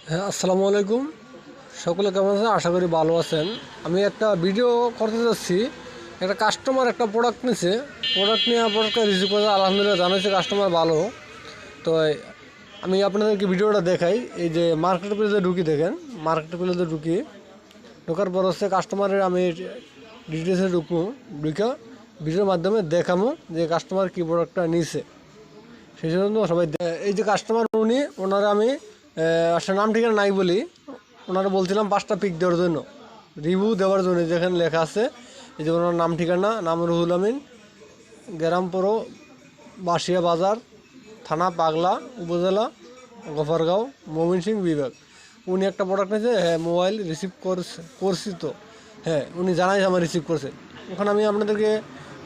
হ্যাঁ, আসসালামু আলাইকুম। সকলে কেমন আছেন? আশা করি ভালো আছেন। আমি একটা ভিডিও করতে যাচ্ছি। একটা কাস্টমার একটা প্রোডাক্ট নিছে, প্রোডাক্ট নিয়ে প্রোডাক্টটা রিসিভ করে আলহামদুলিল্লাহ জানাইছে কাস্টমার ভালো। তো আমি আপনাদেরকে ভিডিওটা দেখাই। এই যে মার্কেট প্লেসে ঢুকি, দেখেন মার্কেট প্লেসে ঢোকার পর হচ্ছে কাস্টমারের আমি ডিটেলসে ঢুকে ভিডিওর মাধ্যমে দেখাবো যে কাস্টমার কী প্রোডাক্টটা নিছে। সেই জন্য সবাই এই যে কাস্টমার ওনারা আমি আসলে নাম ঠিকানা নাই বলি, ওনারা বলছিলাম 5টা পিক দেওয়ার জন্য, রিভিউ দেওয়ার জন্য। যেখানে লেখা আছে এই যে ওনার নাম ঠিকানা, নাম রুহুল আমিন, গ্রাম পৌর বাসিয়া বাজার, থানা পাগলা, উপজেলা গফরগাঁও, ময়মনসিংহ বিভাগ। উনি একটা প্রোডাক্ট নিয়েছে, হ্যাঁ মোবাইল রিসিভ করছি তো, হ্যাঁ উনি জানাই আমার রিসিভ করছে। ওখানে আমি আপনাদেরকে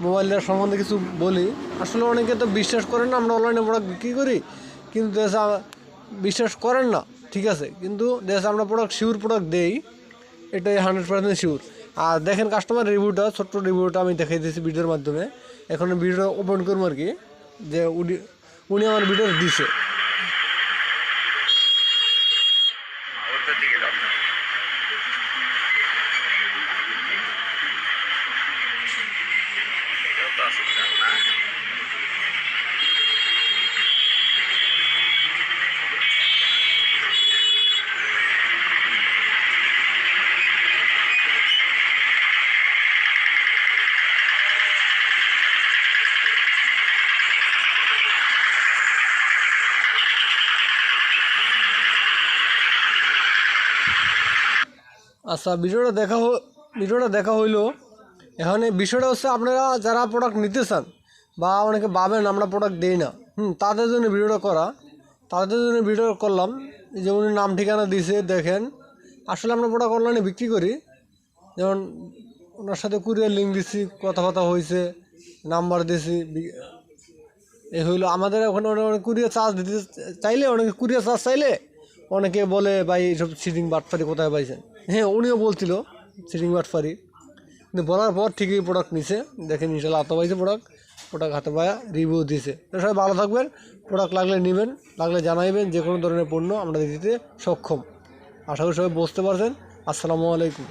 মোবাইলের সম্বন্ধে কিছু বলি। আসলে অনেকে তো বিশ্বাস করেন না, আমরা অনলাইনে প্রোডাক্ট বিক্রি করি, কিন্তু বিশ্বাস করেন না, ঠিক আছে, কিন্তু আমরা প্রোডাক্ট শিওর প্রোডাক্ট দেই, এটাই 100% শিওর। আর দেখেন কাস্টমার রিভিউটা, ছোট্ট রিভিউটা আমি দেখাই দিয়েছি ভিডিওর মাধ্যমে। এখন ভিডিওটা ওপেন করবো আর কি, যে উনি আমার ভিডিওটা দিছে। আচ্ছা, ভিডিওটা দেখা হইলো। এখন এই বিষয়টা হচ্ছে, আপনারা যারা প্রোডাক্ট নিতে চান বা অনেকে ভাবেন আমরা প্রোডাক্ট দিই না, তাদের জন্য ভিডিওটা করা, তাদের জন্য ভিডিও করলাম। যে উনি নাম ঠিকানা দিয়েছে, দেখেন আসলে আমরা প্রোডাক্ট অনলাইনে বিক্রি করি। যেমন ওনার সাথে কুরিয়ার লিঙ্ক দিছি, কথাবার্তা হয়েছে, নাম্বার দিয়েছি, এই হইলো। আমাদের ওখানে অনেক কুরিয়ার চার্জ দিতে চাইলে, অনেকে কুরিয়ার চার্জ চাইলে অনেকে বলে ভাই এইসব সিটিং বাটফারি কোথায় পাইছেন। হ্যাঁ, উনিও বলছিল সিটিং বাটফারি, কিন্তু বলার পর ঠিকই প্রোডাক্ট নিছে। দেখেন ইনশাল্লাহ হাতে পাইছে, প্রোডাক্ট হাতে পায়া রিভিউ দিছে। সবাই ভালো থাকবেন, প্রোডাক্ট লাগলে নেবেন, লাগলে জানাইবেন। যে কোনো ধরনের পণ্য আমরা দিতে সক্ষম। আশা করি সবাই বুঝতে পারছেন। আসসালামু আলাইকুম।